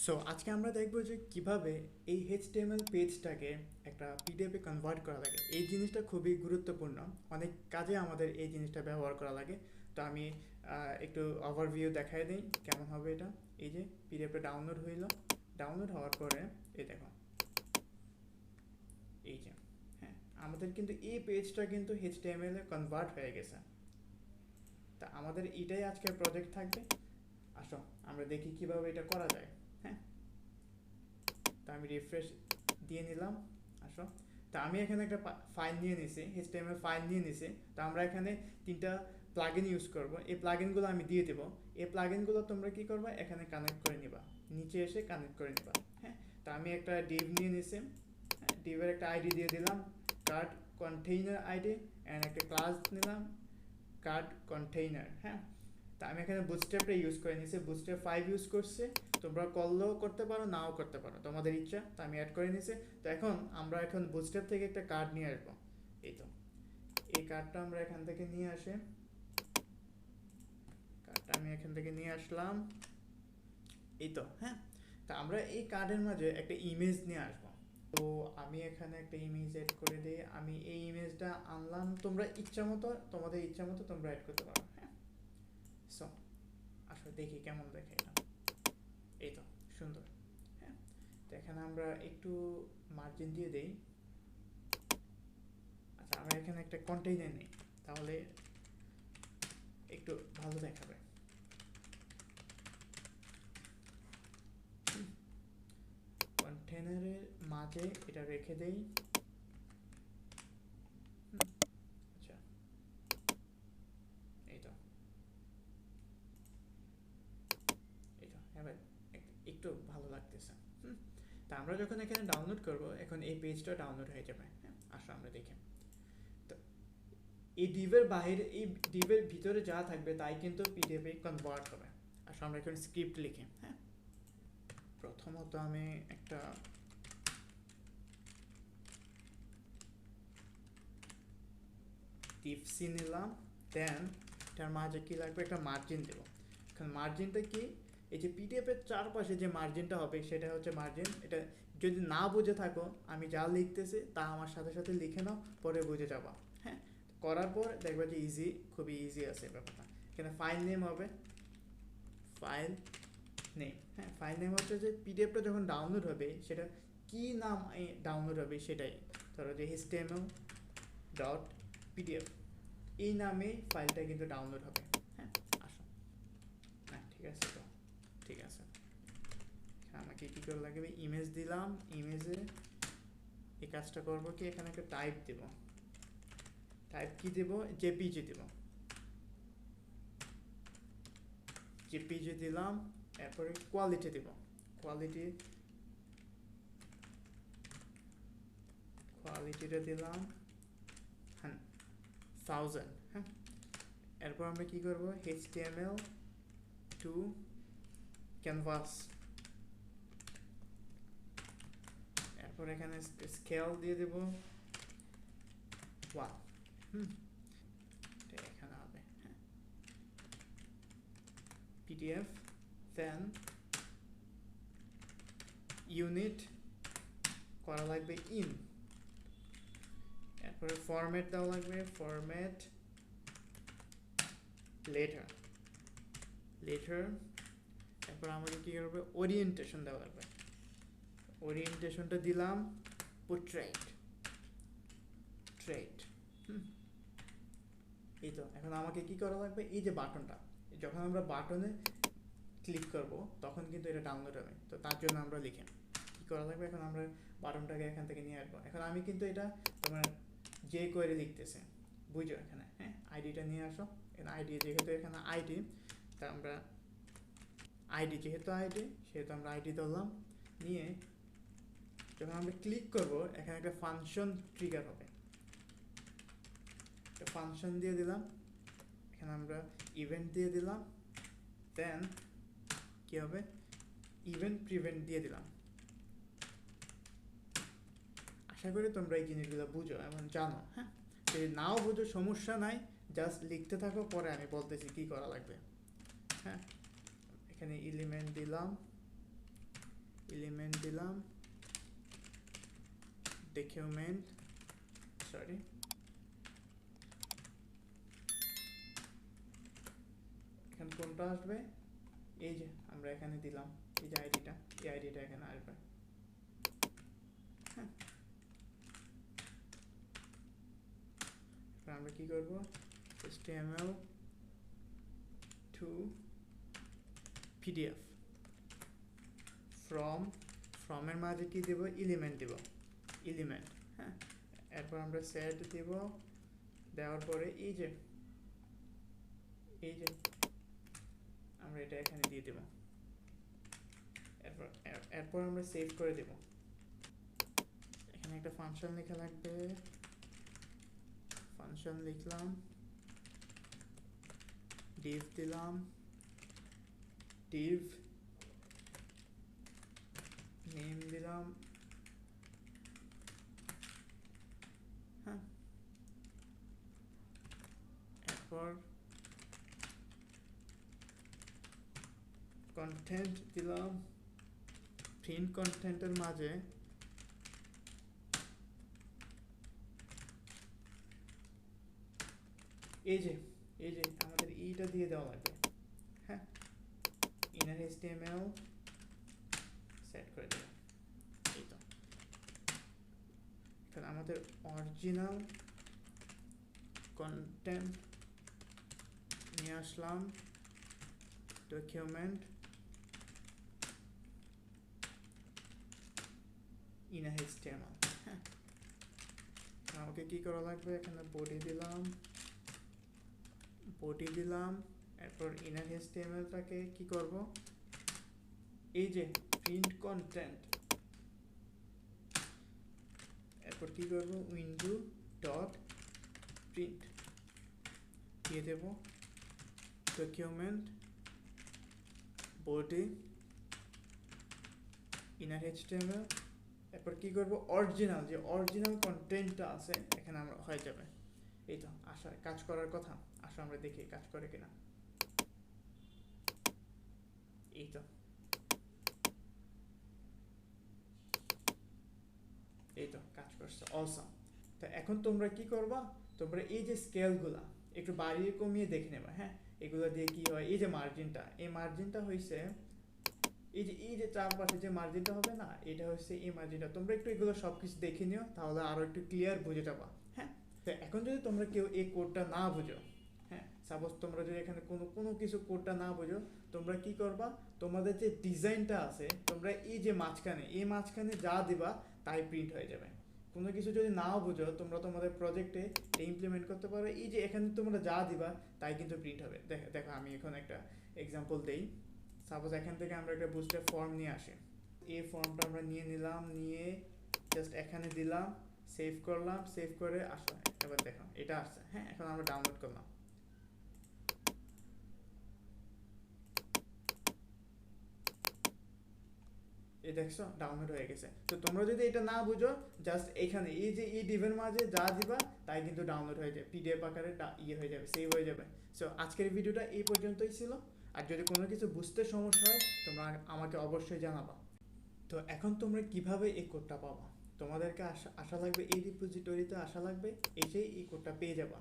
So আজকে আমরা দেখব যে কিভাবে এই এইচটিএমএল পেজটাকে একটা পিডিএফে কনভার্ট করা লাগে। এই জিনিসটা খুবই গুরুত্বপূর্ণ, অনেক কাজে আমাদের এই জিনিসটা ব্যবহার করা লাগে। তো আমি একটু ওভারভিউ দেখাই দিই কেমন হবে এটা। এই যে পিডিএফটা ডাউনলোড হইল, ডাউনলোড হওয়ার পরে এই দেখো, এই যে হ্যাঁ, আমাদের কিন্তু এই পেজটা কিন্তু এইচটিএমএল এ কনভার্ট হয়ে গেছে। তা আমাদের এটাই আজকের প্রজেক্ট থাকবে। আসো আমরা দেখি কিভাবে এটা করা যায়। হ্যাঁ, তা আমি রিফ্রেশ দিয়ে নিলাম। আসো, তা আমি এখানে একটা ফাইল নিয়ে নিছি, এইচটিএমএল ফাইল নিয়ে নিছি। তো আমরা এখানে তিনটা প্লাগইন ইউজ করব। এই প্লাগইনগুলো আমি দিয়ে দেবো। এই প্লাগইনগুলো তোমরা কি করবা, এখানে কানেক্ট করে নিবা, নিচে এসে কানেক্ট করে নিবা। হ্যাঁ, তা আমি একটা ডিভ নিয়ে নিছি। ডিভের একটা আইডি দিয়ে দিলাম, কার্ড কন্টেইনার আইডি, অ্যান্ড একটা ক্লাস নিলাম কার্ড কন্টেইনার। হ্যাঁ, তা আমি এখানে বুটস্ট্র্যাপটা ইউজ করে নিয়েছি, বুটস্ট্র্যাপ 5 ইউজ করছে। তোমরা করলেও করতে পারো, নাও করতে পারো, তোমাদের ইচ্ছা। তো আমি অ্যাড করে নিয়েছি। তো আমরা এখন বুটস্ট্র্যাপ থেকে একটা কার্ড নিয়ে আসবো। এই তো, এই কার্ডটা আমরা এখান থেকে নিয়ে আসি। কার্ডটা আমি এখান থেকে নিয়ে আসলাম। এই তো হ্যাঁ, তা আমরা এই কার্ডের মাঝে একটা ইমেজ নিয়ে আসবো। তো আমি এখানে একটা ইমেজ এড করে দিই। আমি এই ইমেজটা আনলাম, তোমরা ইচ্ছা মতো, তোমাদের ইচ্ছা মতো তোমরা অ্যাড করতে পারো। হ্যাঁ, সো আসলে দেখি কেমন দেখে এটা। এই তো সুন্দর। হ্যাঁ, তো এখানে আমরা একটু মার্জিন দিয়ে দেই। আচ্ছা, আমরা এখানে একটা কন্টেইনার নিই, তাহলে একটু ভালো দেখাবে। কন্টেইনারের মাঝে এটা রেখে দেই। আচ্ছা, এই তো, এই তো এবার একটু ভালো লাগতেছে। তা আমরা যখন এখানে ডাউনলোড করব, এখন এই পেজটা ডাউনলোড হয়ে যাবে। হ্যাঁ, আসো আমরা দেখি। তো এই ডিভের বাইরে, এই ডিভের ভিতরে যা থাকবে তাই কিন্তু পিডিএফে কনভার্ট হবে। আসো আমরা এখন স্ক্রিপ্ট লিখি। হ্যাঁ, প্রথমত আমি একটা টিপসি নিলাম, দেন এটার মাঝে কি লাগবে, একটা মার্জিন দেবো। এখন মার্জিনটা কি, এই যে পিডিএফের চারপাশে যে মার্জিনটা হবে সেটা হচ্ছে মার্জিন। এটা যদি না বুঝে থাকো, আমি যা লিখতেছি তা আমার সাথে সাথে লিখে নাও, পরে বুঝে যাবা। হ্যাঁ, করার পর দেখবা যে ইজি, খুবই ইজি আছে ব্যাপারটা। এখানে ফাইল নেম হবে, ফাইল নেম। হ্যাঁ, ফাইল নেম হচ্ছে যে পিডিএফটা যখন ডাউনলোড হবে সেটা কি নাম ডাউনলোড হবে সেটাই। ধরো যে এইচটিএমএল ডট পিডিএফ, এই নামে ফাইলটা কিন্তু ডাউনলোড হবে। হ্যাঁ, আসো, হ্যাঁ ঠিক আছে, তো ঠিক আছে। আমাকে কী করে লাগবে, ইমেজ দিলাম, ইমেজে এই কাজটা করবো কি, এখানে একটা টাইপ দেব। টাইপ কি দেব, জেপিজি দেব, জেপিজি দিলাম। এরপরে কোয়ালিটি দেব, কোয়ালিটি, কোয়ালিটিটা দিলাম 1000। হ্যাঁ, এরপর আমরা কি করব, এইচটিএমএল টু ক্যানভাস, এরপর এখানে স্কেল দিয়ে দেব 1। এটা এখানে হবে। হ্যাঁ, পিডিএফ, দেন ইউনিট করা লাগবে ইন, এরপরে ফরম্যাট দেওয়া লাগবে, ফরম্যাট লেটার, লেটার। এরপর আমাদের কী করবে, ওরিয়েন্টেশন দেওয়া লাগবে, ওরিয়েন্টেশনটা দিলাম পোর্ট্রেট, ট্রেট। এই তো, এখন আমাকে কি করা লাগবে, এই যে বাটনটা, যখন আমরা বাটনে ক্লিক করব তখন কিন্তু এটা ডাউনলোড হবে। তো তার জন্য আমরা লিখে কী করা লাগবে, এখন আমরা বাটনটাকে এখান থেকে নিয়ে আসবো। এখন আমি কিন্তু এটা তোমার যে কোয়েরি লিখতেছে, বুঝো এখানে। হ্যাঁ, আইডিটা নিয়ে আসো। এখানে আইডি, যেহেতু এখানে আইডি, তা আমরা আইডি, যেহেতু আইডি সেহেতু আমরা আইডি ধরলাম। নিয়ে যখন আমরা ক্লিক করব, এখানে একটা ফাংশন ট্রিগার হবে, একটা ফাংশন দিয়ে দিলাম। এখানে আমরা ইভেন্ট দিয়ে দিলাম, দেন কী হবে, ইভেন্ট প্রিভেন্ট দিয়ে দিলাম। আশা করি তোমরা এই জিনিসগুলো বুঝো এবং জানো। হ্যাঁ, যদি নাও বুঝো সমস্যা নাই, জাস্ট লিখতে থাকো, পরে আমি বলতেছি কী করা লাগবে। হ্যাঁ, এখানে এলিমেন্ট দিলাম, এলিমেন্ট দিলাম, ডকুমেন্ট, সরি এখানে কোনটা আসবে, এই যে আমরা এখানে দিলাম এই যে আইডিটা, এই আইডিটা এখানে আসবে। হ্যাঁ, আমরা কি করব, HTML to PDF from এর মাঝে কি দেব, এলিমেন্ট দেব, এলিমেন্ট। হ্যাঁ, এরপর আমরা সেট দেব, দেওয়ার পরে এই যে আমরা এটা এখানে দিয়ে দেব। এরপর আমরা সেভ করে দেব। এখানে একটা ফাংশন লেখা লাগবে, ফাংশন লিখলাম, div দিলাম, div নেম দিলাম। হ্যাঁ, এরপর কন্টেন্ট দিলাম, প্রিন্ট কন্টেন্টের মাঝে এই যে আমাদের এইটা দিয়ে দেওয়া লাগবে। হ্যাঁ, ইনার HTML সেট করে দেব। এই তো এখানে আমাদের অরিজিনাল কন্টেন্ট নিয়ে আসলাম, ডকুমেন্ট ইনার HTML। হ্যাঁ, আমাকে কি করা লাগবে, এখানে বডি দিলাম, এরপর ইনার HTML-টাকে কি করব, এই যে প্রিন্ট কন্টেন্ট, এরপর কি করব, উইন্ডো ডট প্রিন্ট দিয়ে দেব, ডকুমেন্ট বডি ইনার HTML, এরপর কি করব, অরিজিনাল কন্টেন্টটা আছে এখানে আমরা হয়ে যাবে। এই তো আশা কাজ করার কথা, আসো আমরা দেখি কাজ করে কিনা। এই তো কাজ করছে, অসম। তো এখন তোমরা কি করবা, তোমরা এই যে স্কেলগুলা একটু বাড়িয়ে কমিয়ে দেখে নেবা। হ্যাঁ, এগুলো দিয়ে কি হয়, এই যে মার্জিনটা, এই মার্জিনটা হইছে এই যে চারপাশে যে মার্জিনটা হবে না, এটা হচ্ছে এই মার্জিনটা। তোমরা একটু এগুলো সবকিছু দেখে নিও, তাহলে আরো একটু ক্লিয়ার বুঝে যাবা। হ্যাঁ, তো এখন যদি তোমরা কেউ এই কোডটা না বুঝো, হ্যাঁ সাপোজ তোমরা যদি এখানে কোনো কিছু কোডটা না বুঝো, তোমরা কি করবা, তোমাদের যে ডিজাইনটা আছে, তোমরা এই যে মাঝখানে যা দিবা তাই প্রিন্ট হয়ে যাবে। কোনো কিছু যদি নাও বুঝো, তোমরা তোমাদের প্রজেক্টে ইমপ্লিমেন্ট করতে পারো, এই যে এখানে তোমরা যা দিবা তাই কিন্তু প্রিন্ট হবে। দেখো আমি এখন একটা এক্সাম্পল দেই। সাপোজ এখান থেকে আমরা একটা বুস্টার ফর্ম নিয়ে আসি, এই ফর্মটা আমরা নিয়ে নিলাম, নিয়ে জাস্ট এখানে দিলাম, সেভ করলাম, সেভ করে আসো, এবার দেখো এটা আসছে। হ্যাঁ, এখন আমরা ডাউনলোড করলাম, এই দেখছো ডাউনলোড হয়ে গেছে। তো তোমরা যদি এটা না বুঝো, জাস্ট এখানে এই যে এই ডিভের মাঝে যা দিবা তাই কিন্তু ডাউনলোড হয়ে যাবে, PDF আকারে হয়ে যাবে, সেভ হয়ে যাবে। সো আজকের ভিডিওটা এই পর্যন্তই ছিল। আর যদি কোনো কিছু বুঝতে সমস্যা হয়, তোমরা আমাকে অবশ্যই জানাবা। তো এখন তোমরা কিভাবে এই কোডটা পাবা, তোমাদেরকে আসা লাগবে এই রিপোজিটরিতে, আসা লাগবে, এসেই এই কোডটা পেয়ে যাবা।